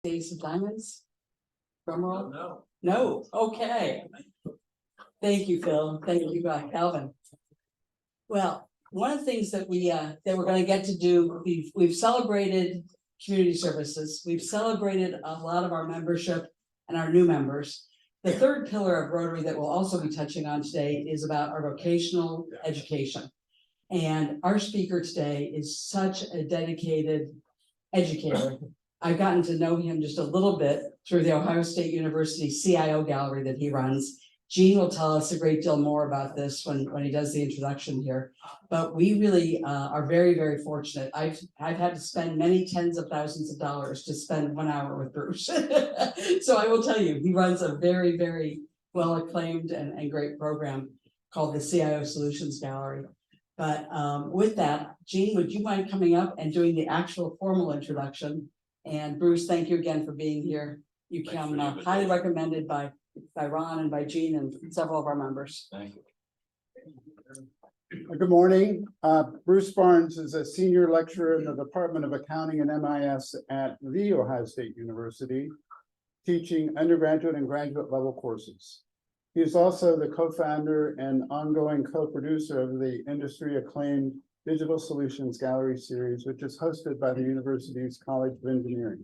Ace of Diamonds? Drum roll? No. No, okay. Thank you, Phil. Thank you, Calvin. Well, one of the things that we're gonna get to do, we've celebrated community services. We've celebrated a lot of our membership and our new members. The third pillar of Rotary that we'll also be touching on today is about our vocational education. And our speaker today is such a dedicated educator. I've gotten to know him just a little bit through the Ohio State University CIO gallery that he runs. Gene will tell us a great deal more about this when he does the introduction here. But we really are very, very fortunate. I've had to spend many tens of thousands of dollars to spend 1 hour with Bruce. So I will tell you, he runs a very, very well acclaimed and great program called the CIO Solutions Gallery. But with that, Gene, would you mind coming up and doing the actual formal introduction? And Bruce, thank you again for being here. You come highly recommended by Ron and by Gene and several of our members. Thank you. Good morning. Bruce Barnes is a senior lecturer in the Department of Accounting and MIS at The Ohio State University, teaching undergraduate and graduate level courses. He is also the co-founder and ongoing co-producer of the industry acclaimed Digital Solutions Gallery series, which is hosted by the university's College of Engineering.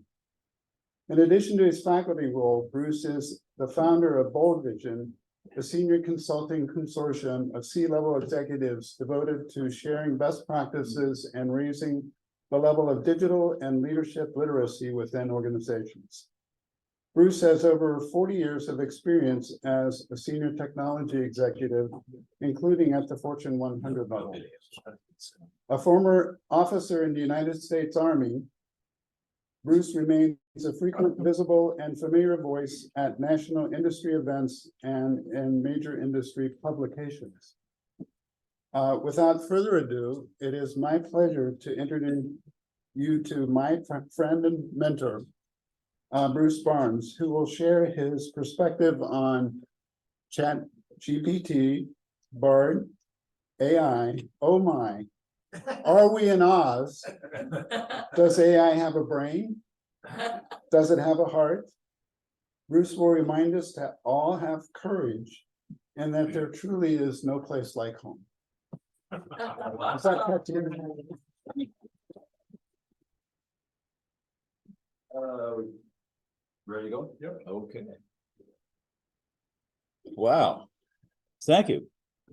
In addition to his faculty role, Bruce is the founder of Bold Vision, a senior consulting consortium of C-level executives devoted to sharing best practices and raising the level of digital and leadership literacy within organizations. Bruce has over 40 years of experience as a senior technology executive, including at the Fortune 100 level. A former officer in the United States Army, Bruce remains a frequent, visible, and familiar voice at national industry events and in major industry publications. Without further ado, it is my pleasure to introduce you to my friend and mentor, Bruce Barnes, who will share his perspective on ChatGPT, Bard, AI. Oh my, are we in Oz? Does AI have a brain? Does it have a heart? Bruce will remind us to all have courage and that there truly is no place like home. Is that Ready to go? Yep. Okay. Wow. Thank you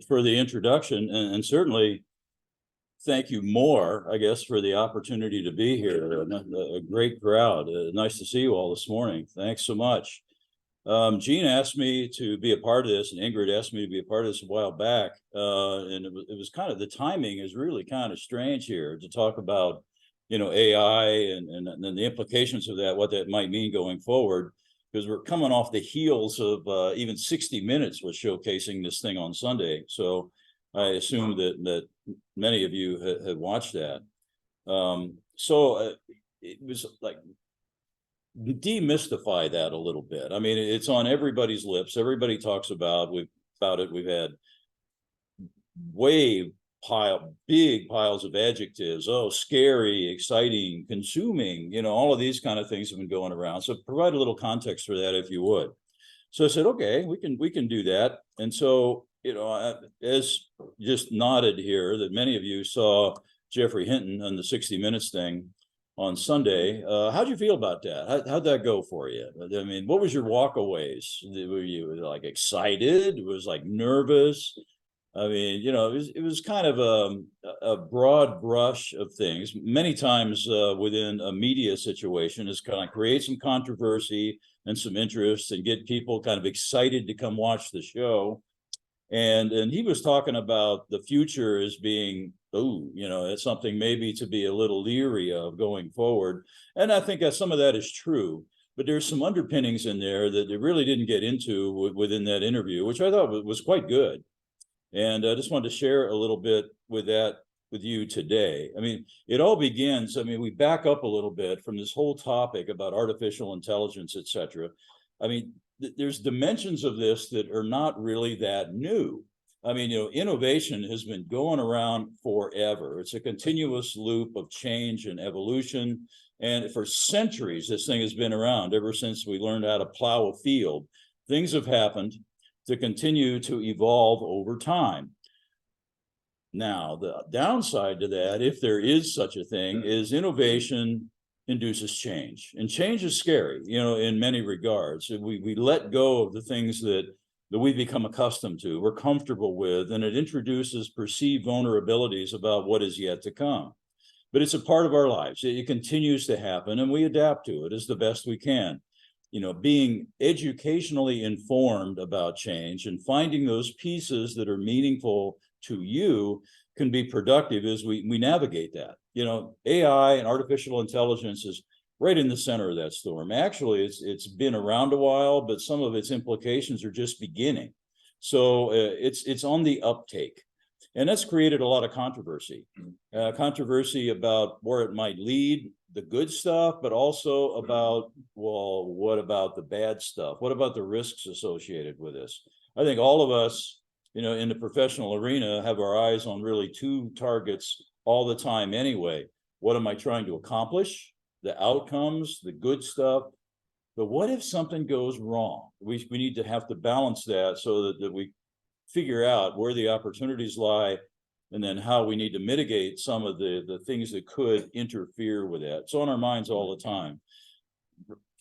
for the introduction and certainly thank you more, I guess, for the opportunity to be here. A great crowd. Nice to see you all this morning. Thanks so much. Gene asked me to be a part of this and Ingrid asked me to be a part of this a while back. And it was kind of, the timing is really kind of strange here to talk about, you know, AI and the implications of that, what that might mean going forward, because we're coming off the heels of even 60 Minutes was showcasing this thing on Sunday. So I assume that many of you had watched that. It was like, demystify that a little bit. I mean, it's on everybody's lips. Everybody talks about it. We've had big piles of adjectives. Oh, scary, exciting, consuming, you know, all of these kind of things have been going around. So provide a little context for that if you would. So I said, okay, we can do that. And so, you know, as just nodded here, that many of you saw Jeffrey Hinton on the 60 Minutes thing on Sunday. How'd you feel about that? How'd that go for you? I mean, what was your walkaways? Were you like excited? It was like nervous? I mean, you know, it was kind of a broad brush of things. Many times within a media situation is kind of create some controversy and some interest and get people kind of excited to come watch the show. And he was talking about the future as being, oh, you know, it's something maybe to be a little leery of going forward. And I think that some of that is true, but there's some underpinnings in there that they really didn't get into within that interview, which I thought was quite good. And I just wanted to share a little bit with you today. I mean, it all begins, I mean, we back up a little bit from this whole topic about artificial intelligence, et cetera. I mean, there's dimensions of this that are not really that new. I mean, you know, innovation has been going around forever. It's a continuous loop of change and evolution. And for centuries, this thing has been around ever since we learned how to plow a field. Things have happened to continue to evolve over time. Now, the downside to that, if there is such a thing, is innovation induces change. And change is scary, in many regards. We let go of the things that we become accustomed to, we're comfortable with, and it introduces perceived vulnerabilities about what is yet to come. But it's a part of our lives. It continues to happen, and we adapt to it as the best we can. Being educationally informed about change and finding those pieces that are meaningful to you can be productive as we navigate that. AI and artificial intelligence is right in the center of that storm. Actually, it's been around a while, but some of its implications are just beginning. So it's on the uptake. And that's created a lot of controversy. Controversy about where it might lead, the good stuff, but also about, well, what about the bad stuff? What about the risks associated with this? I think all of us, in the professional arena have our eyes on really two targets all the time anyway. What am I trying to accomplish? The outcomes, the good stuff. But what if something goes wrong? We need to have to balance that so that we figure out where the opportunities lie and then how we need to mitigate some of the things that could interfere with that. It's on our minds all the time.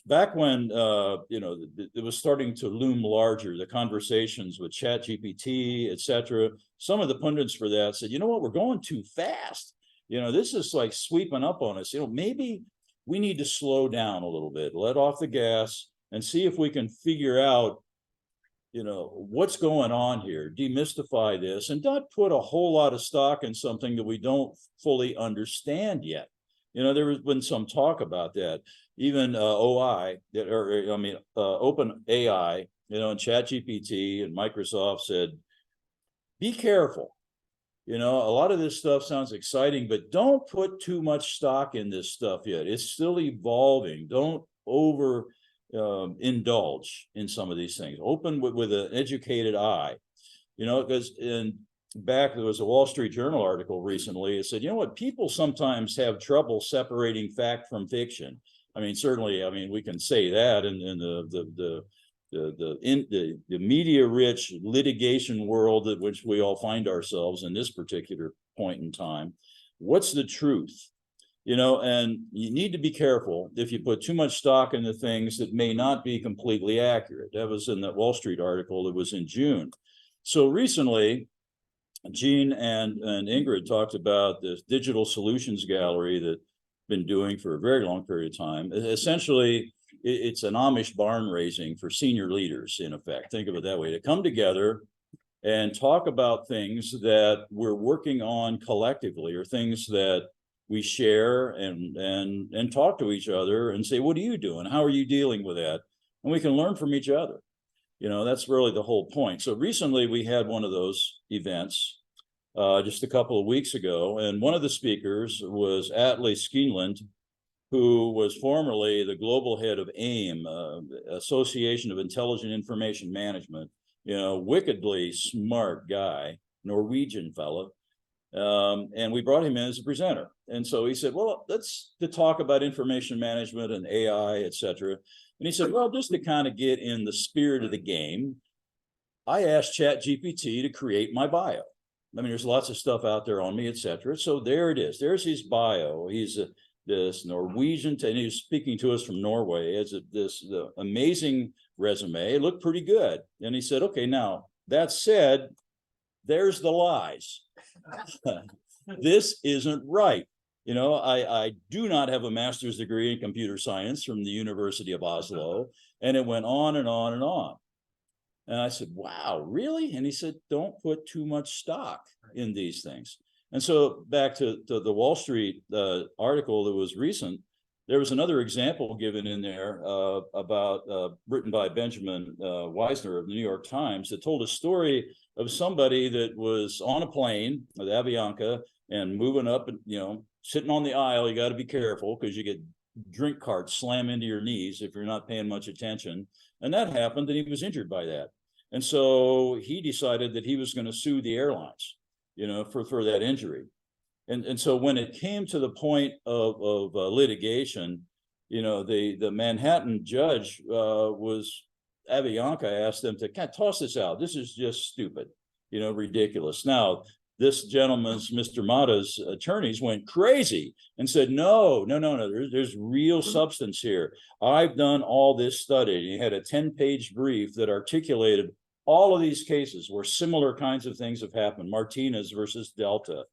Back when it was starting to loom larger, the conversations with ChatGPT, et cetera, some of the pundits for that said, we're going too fast. This is like sweeping up on us. Maybe we need to slow down a little bit, let off the gas, and see if we can figure out what's going on here, demystify this, and not put a whole lot of stock in something that we don't fully understand yet. There has been some talk about that. Even OpenAI, and ChatGPT and Microsoft said, be careful. A lot of this stuff sounds exciting, but don't put too much stock in this stuff yet. It's still evolving. Don't over indulge in some of these things. Open with an educated eye, because there was a Wall Street Journal article recently. It said, people sometimes have trouble separating fact from fiction. Certainly, we can say that in the media-rich litigation world at which we all find ourselves in this particular point in time. What's the truth? And you need to be careful if you put too much stock into things that may not be completely accurate. That was in that Wall Street article that was in June. So recently, Gene and Ingrid talked about this digital solutions gallery that been doing for a very long period of time. Essentially, it's an Amish barn raising for senior leaders, in effect. Think of it that way, to come together and talk about things that we're working on collectively, or things that we share and talk to each other and say, what are you doing? How are you dealing with that? And we can learn from each other. That's really the whole point. So recently we had one of those events just a couple of weeks ago. And one of the speakers was Atle Skeenland, who was formerly the global head of AIM, Association of Intelligent Information Management, wickedly smart guy, Norwegian fellow. And we brought him in as a presenter. And so he said, well, let's talk about information management and AI, et cetera. And he said, well, just to kind of get in the spirit of the game, I asked ChatGPT to create my bio. There's lots of stuff out there on me, et cetera. So there it is. There's his bio. He's this Norwegian, and he was speaking to us from Norway. It's this amazing resume. It looked pretty good. And he said, okay, now that said, there's the lies. This isn't right. I do not have a master's degree in computer science from the University of Oslo. And it went on and on and on. And I said, wow, really? And he said, don't put too much stock in these things. And so back to the Wall Street article that was recent, there was another example given in there about written by Benjamin Weisner of the New York Times, that told a story of somebody that was on a plane with Avianca and moving up, and sitting on the aisle. You got to be careful because you get drink carts slam into your knees if you're not paying much attention. And that happened, and he was injured by that. And so he decided that he was going to sue the airlines, for that injury. And so when it came to the point of litigation, you know, the Manhattan judge was, Avianca asked them to kind of toss this out. This is just stupid, you know, ridiculous. Now, this gentleman's, Mr. Mata's attorneys went crazy and said, no, there's real substance here. I've done all this study. He had a 10-page brief that articulated all of these cases where similar kinds of things have happened. Martinez versus Delta,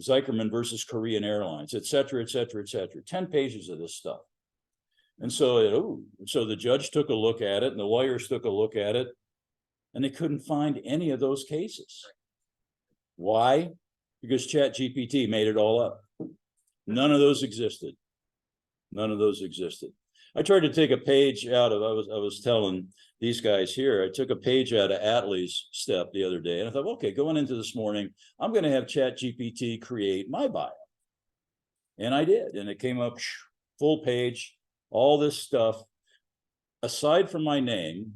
Zykerman versus Korean Airlines, et cetera, et cetera, et cetera. 10 pages of this stuff. And so, so the judge took a look at it and the lawyers took a look at it and they couldn't find any of those cases. Why? Because ChatGPT made it all up. None of those existed. None of those existed. I tried to take a page out of, I was telling these guys here, I took a page out of Atlee's step the other day and I thought, okay, going into this morning, I'm going to have ChatGPT create my bio. And I did, and it came up full page, all this stuff. Aside from my name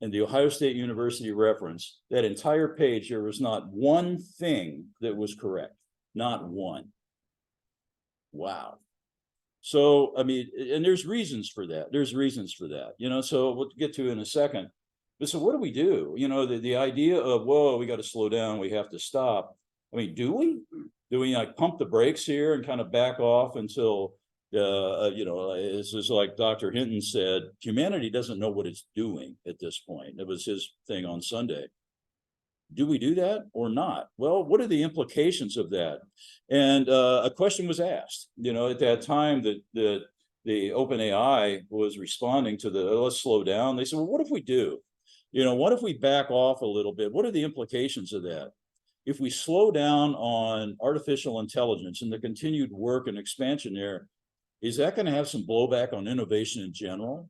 and the Ohio State University reference, that entire page, there was not one thing that was correct. Not one. Wow. So, I mean, and there's reasons for that. There's reasons for that, you know, so we'll get to in a second. But so what do we do? You know, the idea of, whoa, we got to slow down, we have to stop. I mean, do we? Do we like pump the brakes here and kind of back off until, you know, it's just like Dr. Hinton said, humanity doesn't know what it's doing at this point. It was his thing on Sunday. Do we do that or not? Well, what are the implications of that? And a question was asked, you know, at that time that the OpenAI was responding to the, let's slow down. They said, well, what if we do? You know, what if we back off a little bit? What are the implications of that? If we slow down on artificial intelligence and the continued work and expansion there, is that going to have some blowback on innovation in general?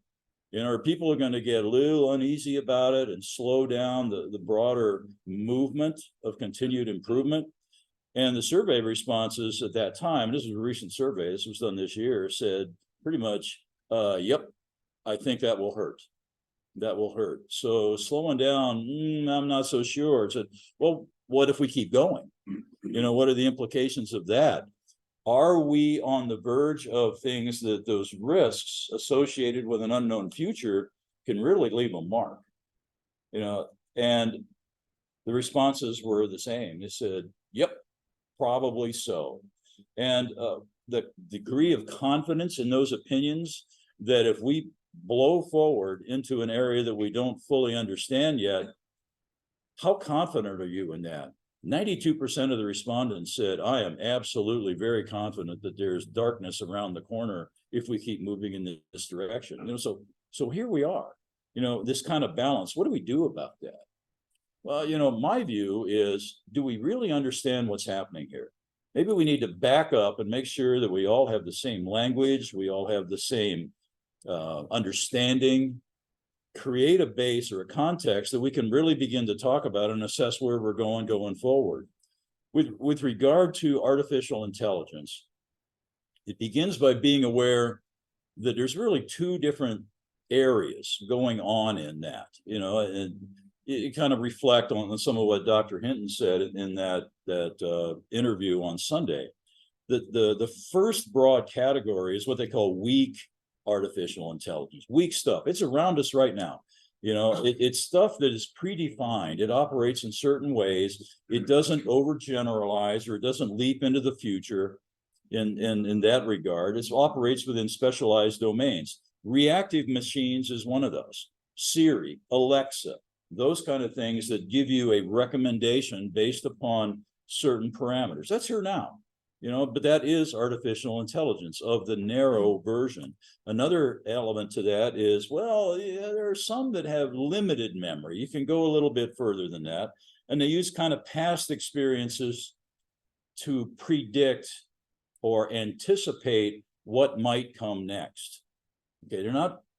You know, are people going to get a little uneasy about it and slow down the broader movement of continued improvement? And the survey responses at that time, this was a recent survey, this was done this year, said pretty much, yep, I think that will hurt. That will hurt. So slowing down, I'm not so sure. It said, well, what if we keep going? You know, what are the implications of that? Are we on the verge of things that those risks associated with an unknown future can really leave a mark? You know, and the responses were the same. They said, yep, probably so. And the degree of confidence in those opinions that if we blow forward into an area that we don't fully understand yet, how confident are you in that? 92% of the respondents said, I am absolutely very confident that there's darkness around the corner if we keep moving in this direction. You know, so here we are, you know, this kind of balance. What do we do about that? Well, you know, my view is, do we really understand what's happening here? Maybe we need to back up and make sure that we all have the same language, we all have the same understanding, create a base or a context that we can really begin to talk about and assess where we're going forward. With regard to artificial intelligence, it begins by being aware that there's really two different areas going on in that, you know, and you kind of reflect on some of what Dr. Hinton said in that interview on Sunday. The first broad category is what they call weak artificial intelligence, weak stuff. It's around us right now. You know, it's stuff that is predefined. It operates in certain ways. It doesn't overgeneralize or it doesn't leap into the future in that regard. It operates within specialized domains. Reactive machines is one of those. Siri, Alexa, those kind of things that give you a recommendation based upon certain parameters. That's here now. You know, but that is artificial intelligence of the narrow version. Another element to that is, well, yeah, there are some that have limited memory. You can go a little bit further than that. And they use kind of past experiences to predict or anticipate what might come next. Okay,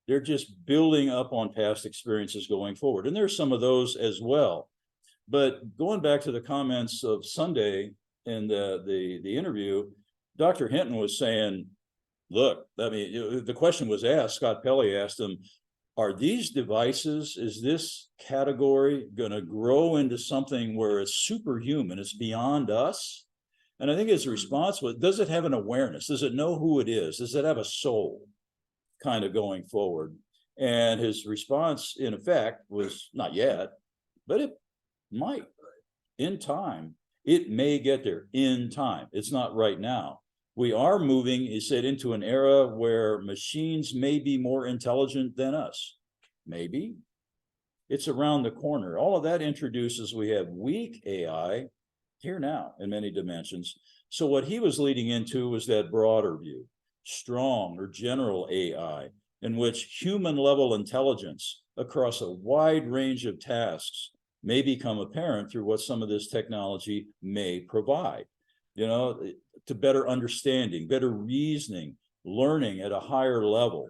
they're just building up on past experiences going forward. And there's some of those as well. But going back to the comments of Sunday, in the interview, Dr. Hinton was saying, look, I mean, the question was asked, Scott Pelley asked him, are these devices, is this category going to grow into something where it's superhuman, it's beyond us? And I think his response was, does it have an awareness? Does it know who it is? Does it have a soul kind of going forward? And his response, in effect, was not yet, but it might in time. It may get there in time. It's not right now. We are moving, he said, into an era where machines may be more intelligent than us. Maybe. It's around the corner. All of that introduces, we have weak AI here now in many dimensions. So what he was leading into was that broader view, strong or general AI, in which human level intelligence across a wide range of tasks may become apparent through what some of this technology may provide, you know, to better understanding, better reasoning, learning at a higher level.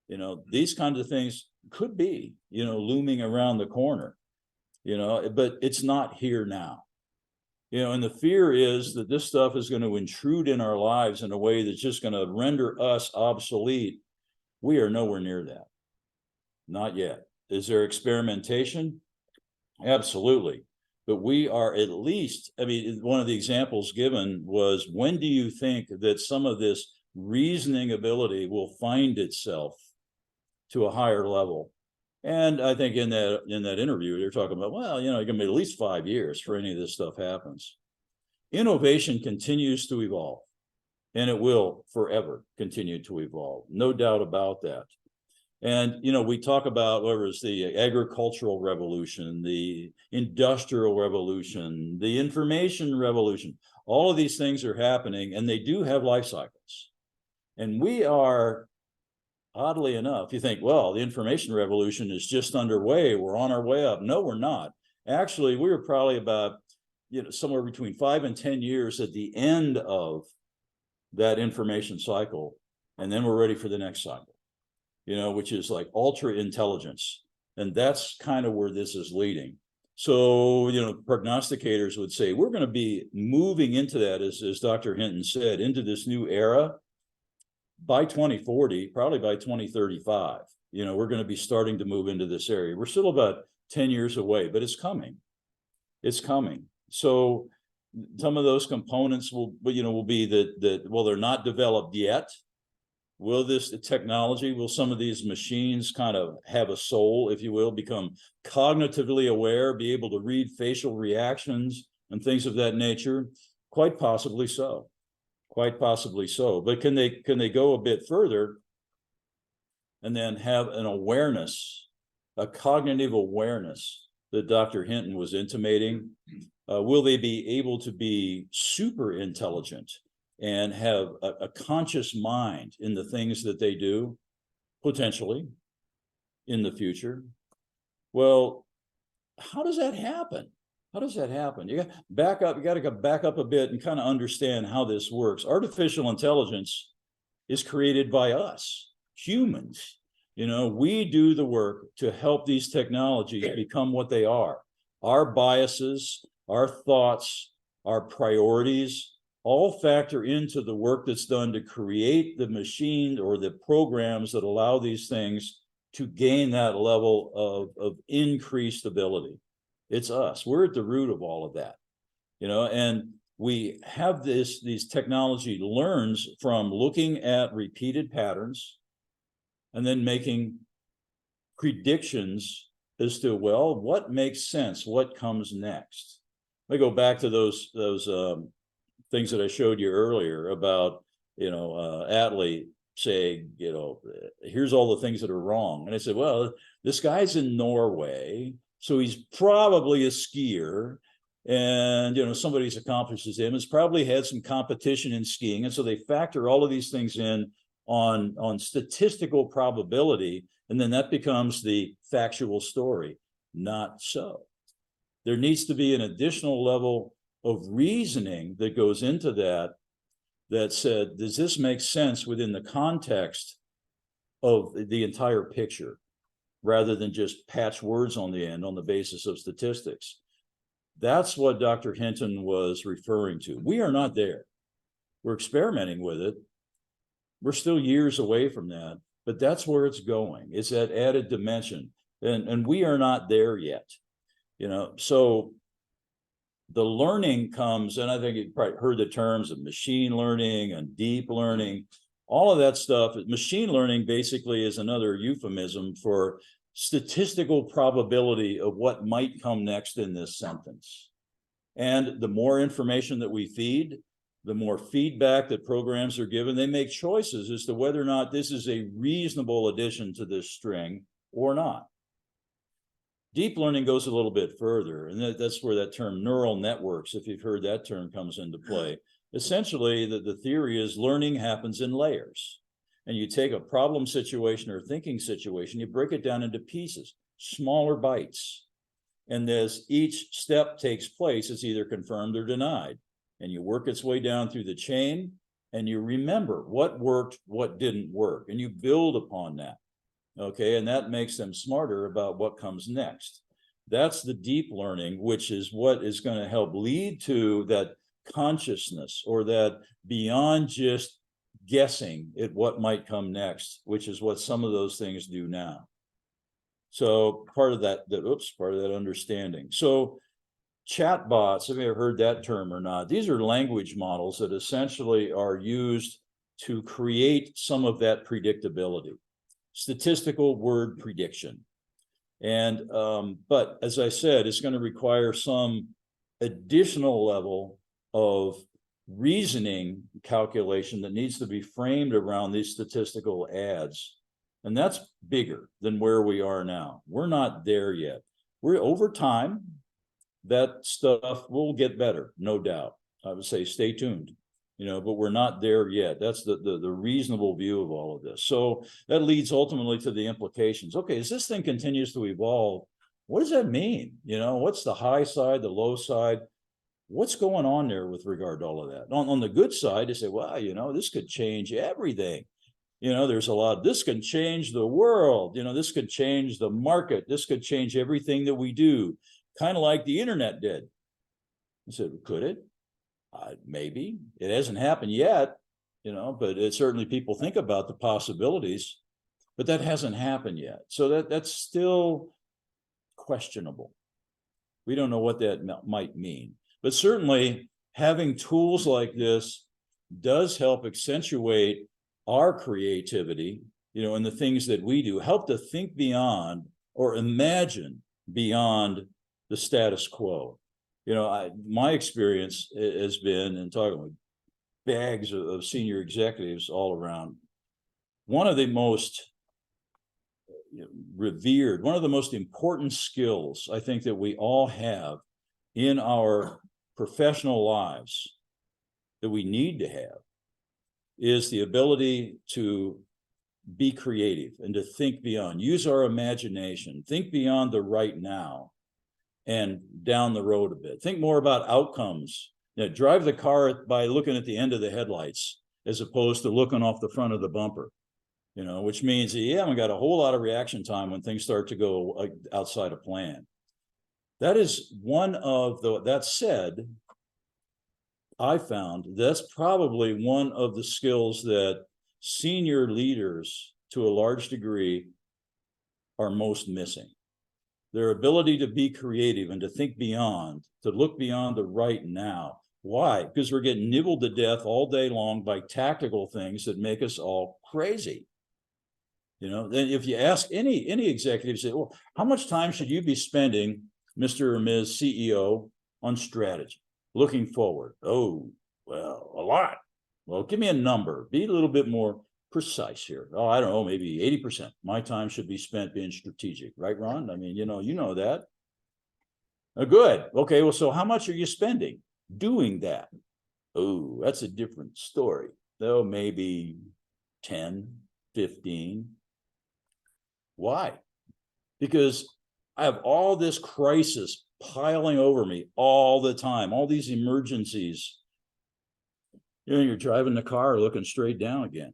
You know, these kinds of things could be, you know, looming around the corner, you know, but it's not here now. You know, and the fear is that this stuff is going to intrude in our lives in a way that's just going to render us obsolete. We are nowhere near that. Not yet. Is there experimentation? Absolutely. But we are at least, I mean, one of the examples given was, when do you think that some of this reasoning ability will find itself to a higher level? And I think in that interview, they're talking about, well, you know, it's going to be at least 5 years for any of this stuff happens. Innovation continues to evolve, and it will forever continue to evolve. No doubt about that. And, you know, we talk about whether it's the agricultural revolution, the industrial revolution, the information revolution, all of these things are happening, and they do have life cycles. And we are, oddly enough, you think, well, the information revolution is just underway. We're on our way up. No, we're not. Actually, we were probably about, you know, somewhere between 5 and 10 years at the end of that information cycle. And then we're ready for the next cycle, you know, which is like ultra intelligence. And that's kind of where this is leading. So, you know, prognosticators would say we're going to be moving into that, as Dr. Hinton said, into this new era by 2040, probably by 2035. You know, we're going to be starting to move into this area. We're still about 10 years away, but it's coming. It's coming. So some of those components will be that, well, they're not developed yet. Will this technology, will some of these machines kind of have a soul, if you will, become cognitively aware, be able to read facial reactions and things of that nature? Quite possibly so. Quite possibly so. But can they go a bit further and then have an awareness, a cognitive awareness that Dr. Hinton was intimating? Will they be able to be super intelligent and have a conscious mind in the things that they do, potentially, in the future? Well, how does that happen? How does that happen? You got back up, you got to go back up a bit and kind of understand how this works. Artificial intelligence is created by us, humans. You know, we do the work to help these technologies become what they are. Our biases, our thoughts, our priorities all factor into the work that's done to create the machine or the programs that allow these things to gain that level of increased ability. It's us. We're at the root of all of that, you know, and we have these technology learns from looking at repeated patterns and then making predictions as to, well, what makes sense? What comes next? Let me go back to those things that I showed you earlier about, you know, Atlee saying, you know, here's all the things that are wrong. And I said, well, this guy's in Norway, so he's probably a skier. And, you know, somebody's accomplishes him has probably had some competition in skiing. And so they factor all of these things in on statistical probability. And then that becomes the factual story. Not so. There needs to be an additional level of reasoning that goes into that said, does this make sense within the context of the entire picture, rather than just patch words on the end on the basis of statistics? That's what Dr. Hinton was referring to. We are not there. We're experimenting with it. We're still years away from that, but that's where it's going. It's that added dimension. And we are not there yet, you know. So The learning comes, and I think you've probably heard the terms of machine learning and deep learning, all of that stuff. Machine learning basically is another euphemism for statistical probability of what might come next in this sentence. And the more information that we feed, the more feedback that programs are given, they make choices as to whether or not this is a reasonable addition to this string or not. Deep learning goes a little bit further, and that's where that term neural networks, if you've heard that term, comes into play. Essentially, the theory is learning happens in layers. And you take a problem situation or thinking situation, you break it down into pieces, smaller bites. And as each step takes place, it's either confirmed or denied. And you work its way down through the chain, and you remember what worked, what didn't work, and you build upon that. Okay, and that makes them smarter about what comes next. That's the deep learning, which is what is going to help lead to that consciousness, or that beyond just guessing at what might come next, which is what some of those things do now. So part of that understanding. So chatbots, have you ever heard that term or not? These are language models that essentially are used to create some of that predictability. Statistical word prediction. And but as I said, it's going to require some additional level of reasoning calculation that needs to be framed around these statistical adds. And that's bigger than where we are now. We're not there yet. We're over time, that stuff will get better, no doubt. I would say stay tuned. But we're not there yet. That's the reasonable view of all of this. So that leads ultimately to the implications. Okay, as this thing continues to evolve, what does that mean? What's the high side, the low side? What's going on there with regard to all of that? On the good side, they say, well, this could change everything. There's a lot, this can change the world. This could change the market. This could change everything that we do, kind of like the internet did. I said, could it? Maybe. It hasn't happened yet, but it certainly people think about the possibilities, but that hasn't happened yet. So that's still questionable. We don't know what that might mean, but certainly having tools like this does help accentuate our creativity, and the things that we do, help to think beyond or imagine beyond the status quo. My experience has been in talking with bags of senior executives all around. One of the most revered, one of the most important skills I think that we all have in our professional lives that we need to have is the ability to be creative and to think beyond, use our imagination, think beyond the right now and down the road a bit. Think more about outcomes. Drive the car by looking at the end of the headlights as opposed to looking off the front of the bumper, which means you haven't got a whole lot of reaction time when things start to go outside of plan. That is one of the, that said, I found that's probably one of the skills that senior leaders to a large degree are most missing. Their ability to be creative and to think beyond, to look beyond the right now. Why? Because we're getting nibbled to death all day long by tactical things that make us all crazy. Then if you ask any executive, say, well, how much time should you be spending, Mr. or Ms. CEO, on strategy, looking forward? Oh, well, a lot. Well, give me a number. Be a little bit more precise here. Oh, I don't know, maybe 80%. My time should be spent being strategic, right, Ron? I mean, you know that. Good. Okay, well, so how much are you spending doing that? Oh, that's a different story. Though maybe 10, 15. Why? Because I have all this crisis piling over me all the time, all these emergencies. You're driving the car looking straight down again.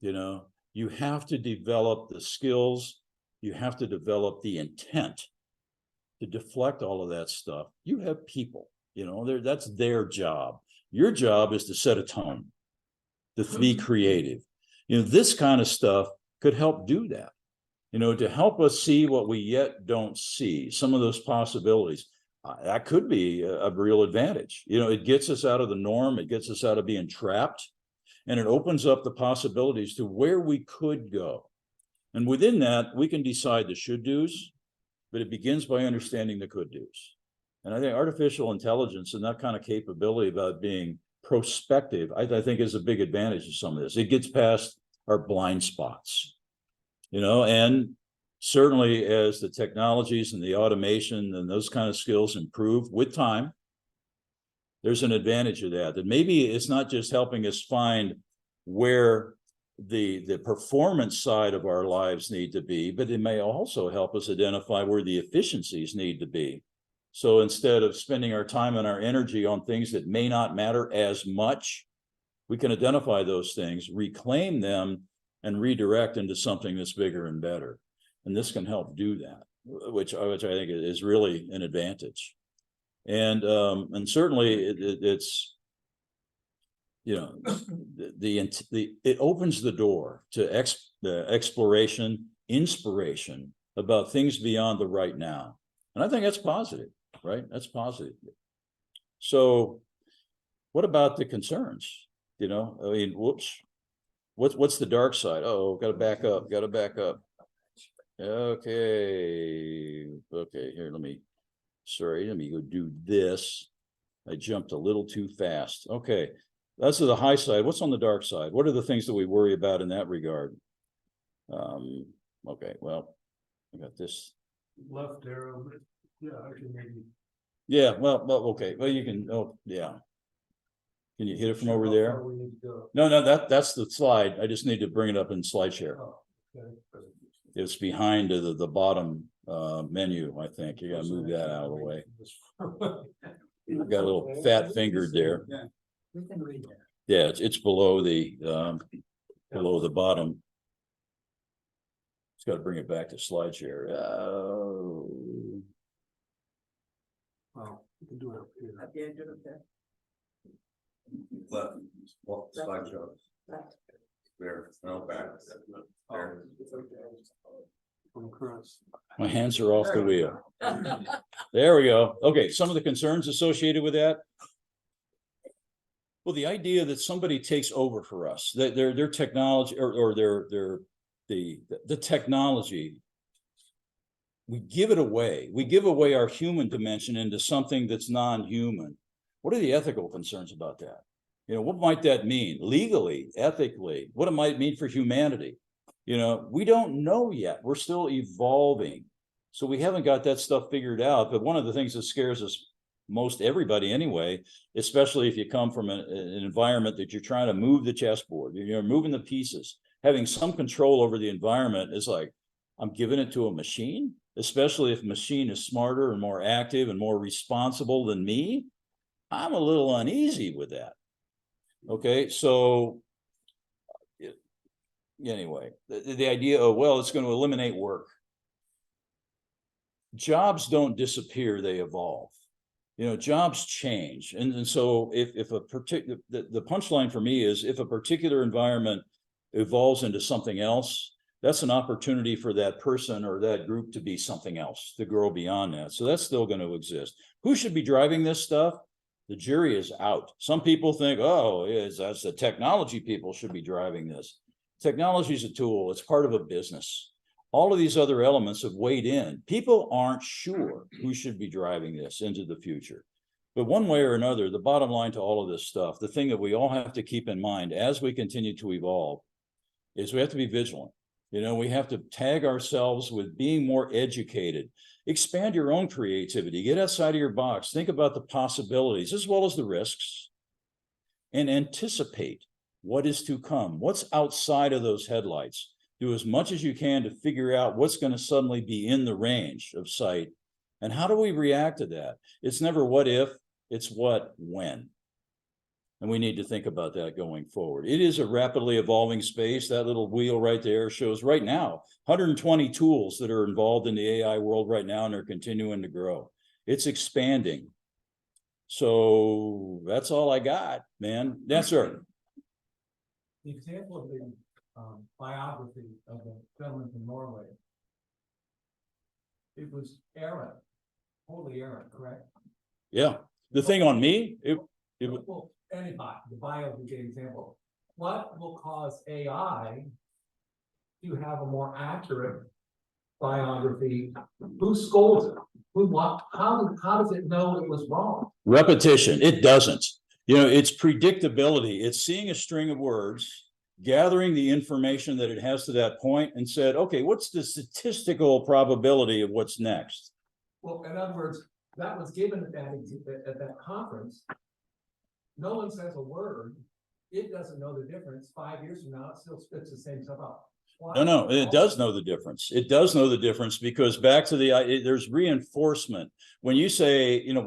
You have to develop the skills. You have to develop the intent to deflect all of that stuff. You have people, that's their job. Your job is to set a tone, to be creative. This kind of stuff could help do that, to help us see what we yet don't see, some of those possibilities. that could be a real advantage. You know, it gets us out of the norm, it gets us out of being trapped, and it opens up the possibilities to where we could go. And within that, we can decide the should do's, but it begins by understanding the could do's. And I think artificial intelligence and that kind of capability about being prospective, I think is a big advantage of some of this. It gets past our blind spots, you know, and certainly as the technologies and the automation and those kind of skills improve with time, there's an advantage of that, that maybe it's not just helping us find where the performance side of our lives need to be, but it may also help us identify where the efficiencies need to be. So instead of spending our time and our energy on things that may not matter as much, we can identify those things, reclaim them, and redirect into something that's bigger and better. And this can help do that, which I think is really an advantage. And certainly it's, you know, it opens the door to the exploration, inspiration about things beyond the right now. And I think that's positive, right? That's positive. So what about the concerns? You know, I mean, whoops, what's the dark side? Oh, got to back up, got to back up. Okay, here, let me go do this. I jumped a little too fast. Okay, that's the high side. What's on the dark side? What are the things that we worry about in that regard? Okay, well, I got this. Left arrow, yeah, I can maybe. Yeah, well, okay, well, you can, oh, yeah. Can you hit it from over there? No, that's the slide. I just need to bring it up in SlideShare. Oh, okay. It's behind the bottom menu, I think. You gotta move that out of the way. I've got a little fat fingered there. We can read that. Yeah, it's below the bottom. Just gotta bring it back to SlideShare. Well, we can do it up here. At the end of it. Left, well, slideshow. There, no back. There. From Chris. My hands are off the wheel. There we go. Okay, some of the concerns associated with that. Well, the idea that somebody takes over for us, that their technology or the technology, we give it away. We give away our human dimension into something that's non-human. What are the ethical concerns about that? You know, what might that mean legally, ethically? What it might mean for humanity? You know, we don't know yet. We're still evolving. So we haven't got that stuff figured out. But one of the things that scares us most everybody anyway, especially if you come from an environment that you're trying to move the chessboard, you're moving the pieces, having some control over the environment is like, I'm giving it to a machine, especially if the machine is smarter and more active and more responsible than me. I'm a little uneasy with that. Okay, so anyway, the idea of, well, it's going to eliminate work. Jobs don't disappear, they evolve. You know, jobs change. And so if a particular, the punchline for me is if a particular environment evolves into something else, that's an opportunity for that person or that group to be something else, to grow beyond that. So that's still going to exist. Who should be driving this stuff? The jury is out. Some people think, oh, that's the technology people should be driving this. Technology is a tool. It's part of a business. All of these other elements have weighed in. People aren't sure who should be driving this into the future. But one way or another, the bottom line to all of this stuff, the thing that we all have to keep in mind as we continue to evolve is we have to be vigilant. You know, we have to tag ourselves with being more educated. Expand your own creativity, get outside of your box, think about the possibilities as well as the risks, and anticipate what is to come, what's outside of those headlights. Do as much as you can to figure out what's going to suddenly be in the range of sight, and how do we react to that? It's never what if, it's what when. And we need to think about that going forward. It is a rapidly evolving space. That little wheel right there shows right now 120 tools that are involved in the AI world right now, and they're continuing to grow. It's expanding. So that's all I got, man. Yes, sir. The example of the biography of the gentleman from Norway. It was Aaron wholly errant, correct? Yeah, the thing on me, it would, Well, anybody, the bio is a good example. What will cause AI to have a more accurate biography? Who scolds it? Who, what, how does it know it was wrong? repetition, it doesn't. You know, it's predictability. It's seeing a string of words, gathering the information that it has to that point and said, okay, what's the statistical probability of what's next? Well, in other words, that was given at that conference. No one says a word. It doesn't know the difference. 5 years from now, it still spits the same stuff out. Why? No, it does know the difference. It does know the difference because back to there's reinforcement. When you say, you know,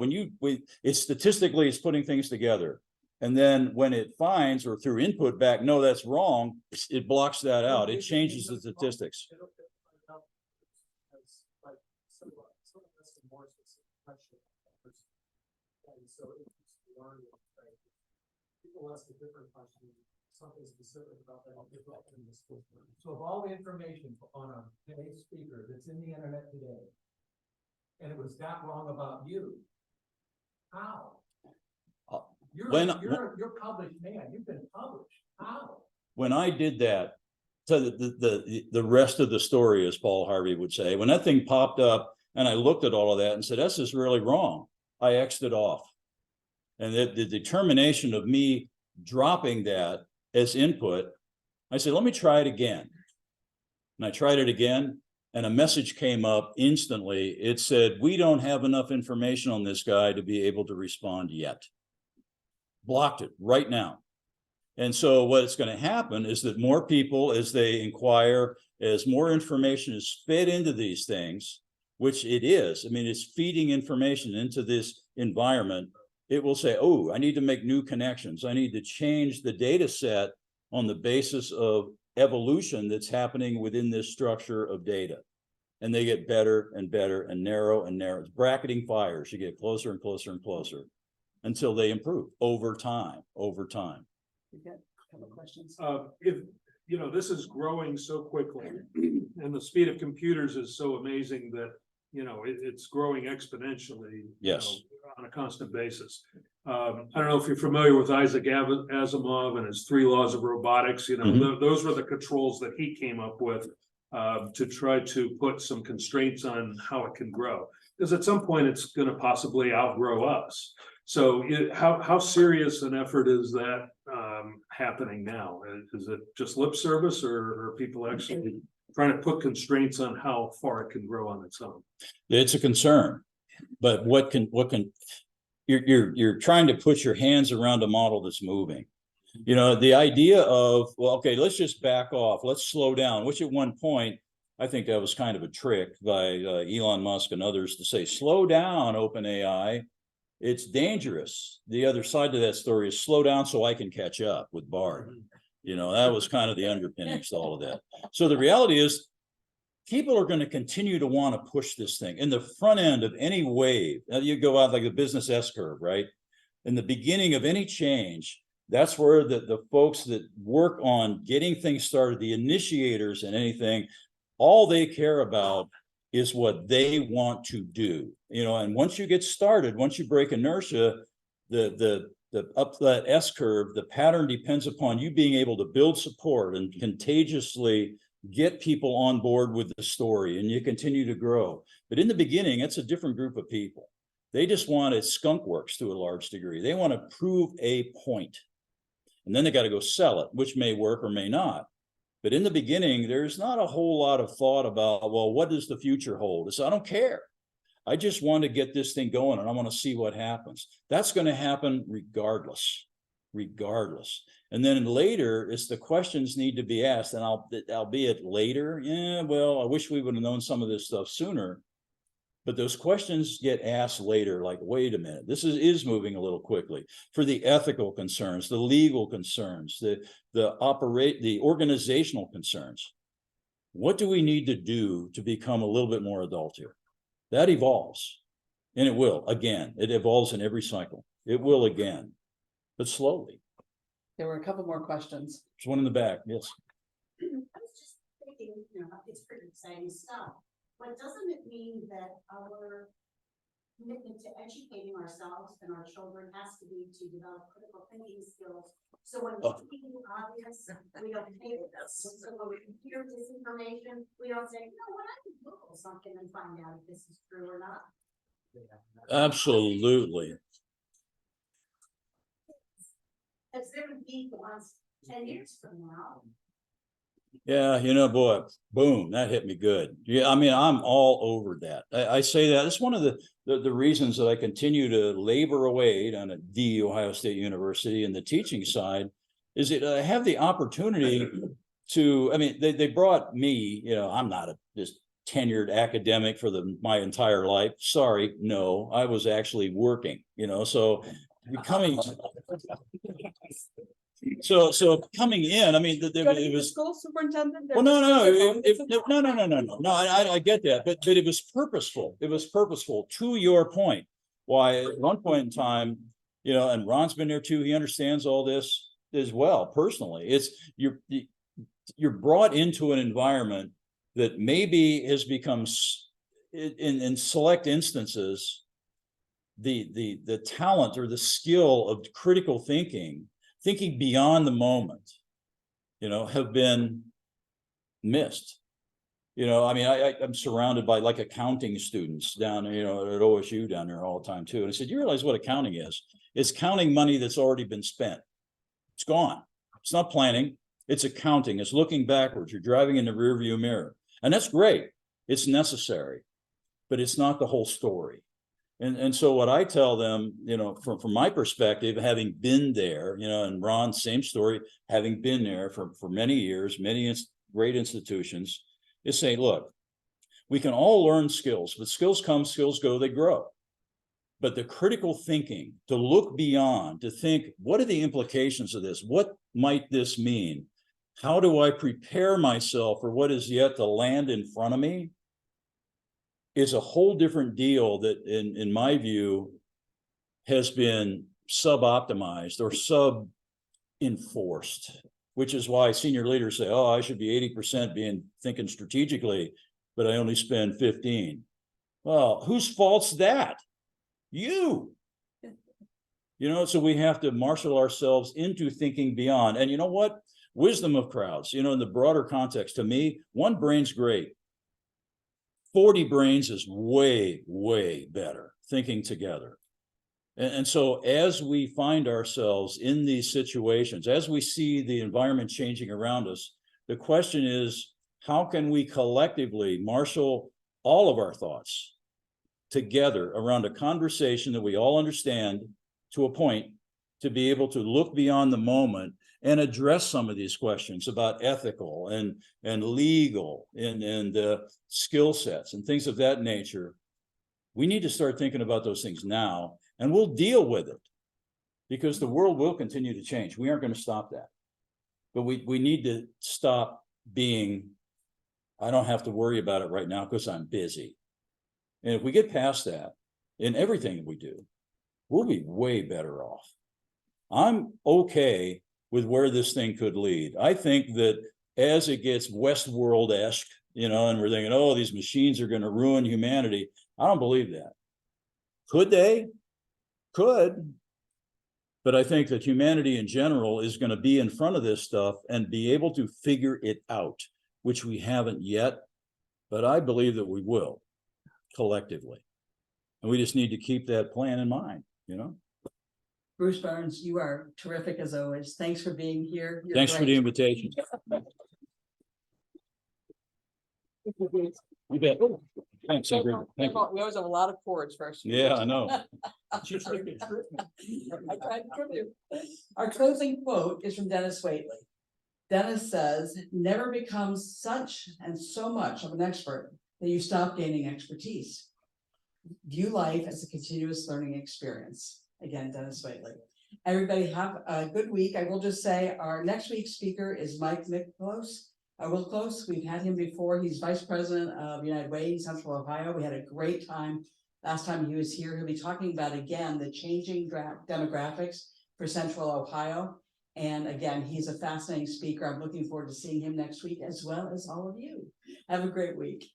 it's statistically, it's putting things together. And then when it finds or through input back, no, that's wrong, it blocks that out. It changes the statistics. People ask a different question, something specific about that. So of all the information on a today's speaker that's in the internet today, and it was that wrong about you, how? You're published man, you've been published, how? When I did that, so the rest of the story, as Paul Harvey would say, when that thing popped up and I looked at all of that and said, this is really wrong, I X'd it off. And the determination of me dropping that as input, I said, let me try it again. And I tried it again, and a message came up instantly. It said, we don't have enough information on this guy to be able to respond yet. Blocked it right now. And so what's going to happen is that more people, as they inquire, as more information is fed into these things, which it is, I mean, it's feeding information into this environment, it will say, oh, I need to make new connections. I need to change the data set on the basis of evolution that's happening within this structure of data. And they get better and better and narrow and narrow. It's bracketing fires. You get closer and closer and closer until they improve over time, over time. We got a couple of questions. If, you know, this is growing so quickly and the speed of computers is so amazing that, you know, it's growing exponentially. Yes. You know, on a constant basis. I don't know if you're familiar with Isaac Asimov and his 3 laws of robotics. You know, those were the controls that he came up with to try to put some constraints on how it can grow. Because at some point it's going to possibly outgrow us. So how serious an effort is that happening now? Is it just lip service, or are people actually trying to put constraints on how far it can grow on its own? It's a concern, but you're trying to put your hands around a model that's moving. You know, the idea of, well, okay, let's just back off, let's slow down, which at one point, I think that was kind of a trick by Elon Musk and others to say, slow down, OpenAI. It's dangerous. The other side to that story is slow down so I can catch up with Bard. You know, that was kind of the underpinnings to all of that. So the reality is, people are going to continue to want to push this thing in the front end of any wave. Now you go out like the business S curve, right? In the beginning of any change, that's where the folks that work on getting things started, the initiators and anything, all they care about is what they want to do. You know, and once you get started, once you break inertia, the up that S curve, the pattern depends upon you being able to build support and contagiously get people on board with the story, and you continue to grow. But in the beginning, it's a different group of people. They just want it skunk works to a large degree. They want to prove a point. And then they got to go sell it, which may work or may not. But in the beginning, there's not a whole lot of thought about, well, what does the future hold? So I don't care. I just want to get this thing going and I want to see what happens. That's going to happen regardless. And then later, it's the questions need to be asked, and albeit later, yeah, well, I wish we would have known some of this stuff sooner. But those questions get asked later, like, wait a minute, this is moving a little quickly. For the ethical concerns, the legal concerns, the organizational concerns. What do we need to do to become a little bit more adult here? That evolves, and it will again. It evolves in every cycle. It will again, but slowly. There were a couple more questions. There's one in the back, yes. I was just thinking, you know, it's pretty exciting stuff, but doesn't it mean that our commitment to educating ourselves and our children has to be to develop critical thinking skills. So when Oh. we see the obvious, we don't take it. So when we hear disinformation, we don't say, you know what, I can Google something and find out if this is true or not. Absolutely. It's there to be once 10 years from now. Yeah, you know, boy, boom, that hit me good. Yeah, I mean, I'm all over that. I say that, it's one of the reasons that I continue to labor away down at the Ohio State University and the teaching side. Is that I have the opportunity to, I mean, they brought me, you know, I'm not a just tenured academic for my entire life. Sorry, no, I was actually working, you know, so becoming. So coming in, I mean, it was. School superintendent? Well, no, I get that, but it was purposeful. It was purposeful, to your point. Why, at one point in time, you know, and Ron's been there too, he understands all this as well, personally. It's, you're brought into an environment that maybe has become in select instances, the talent or the skill of critical thinking beyond the moment, you know, have been missed. You know, I mean, I'm surrounded by like accounting students down, you know, at OSU down there all the time too. And I said, you realize what accounting is? It's counting money that's already been spent. It's gone. It's not planning. It's accounting. It's looking backwards. You're driving in the rearview mirror. And that's great. It's necessary, but it's not the whole story. And so what I tell them, you know, from my perspective, having been there, you know, and Ron, same story, having been there for many years, many great institutions, is saying, look, we can all learn skills, but skills come, skills go, they grow. But the critical thinking, to look beyond, to think, what are the implications of this? What might this mean? How do I prepare myself for what is yet to land in front of me? Is a whole different deal that in my view has been sub-optimized or sub-enforced, which is why senior leaders say, oh, I should be 80% thinking strategically, but I only spend 15. Well, whose fault's that? You. You know, so we have to marshal ourselves into thinking beyond. And you know what? Wisdom of crowds, you know, in the broader context, to me, one brain's great. 40 brains is way, way better thinking together. And so as we find ourselves in these situations, as we see the environment changing around us, the question is, how can we collectively marshal all of our thoughts together around a conversation that we all understand to a point, to be able to look beyond the moment and address some of these questions about ethical and legal and skill sets and things of that nature. We need to start thinking about those things now, and we'll deal with it because the world will continue to change. We aren't going to stop that, but we need to stop being, I don't have to worry about it right now because I'm busy. And if we get past that in everything that we do, we'll be way better off. I'm okay with where this thing could lead. I think that as it gets Westworld-esque, you know, and we're thinking, oh, these machines are going to ruin humanity. I don't believe that. Could they? Could. But I think that humanity in general is going to be in front of this stuff and be able to figure it out, which we haven't yet, but I believe that we will collectively. And we just need to keep that plan in mind, you know? Bruce Barnes, you are terrific as always. Thanks for being here. You're Thanks for the great. invitation. You bet. Thanks, I agree. Thank you. We always have a lot of cords first. Yeah, I know. I tried to trip you. Our closing quote is from Dennis Waitley. Dennis says, never becomes such and so much of an expert that you stop gaining expertise. View life as a continuous learning experience. Again, Dennis Waitley. Everybody have a good week. I will just say our next week's speaker is Mike Wilclose. We've had him before. He's Vice President of United Way in Central Ohio. We had a great time last time he was here. He'll be talking about, again, the changing demographics for Central Ohio. And again, he's a fascinating speaker. I'm looking forward to seeing him next week, as well as all of you. Have a great week.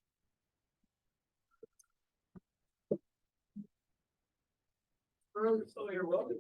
Oh, you're welcome.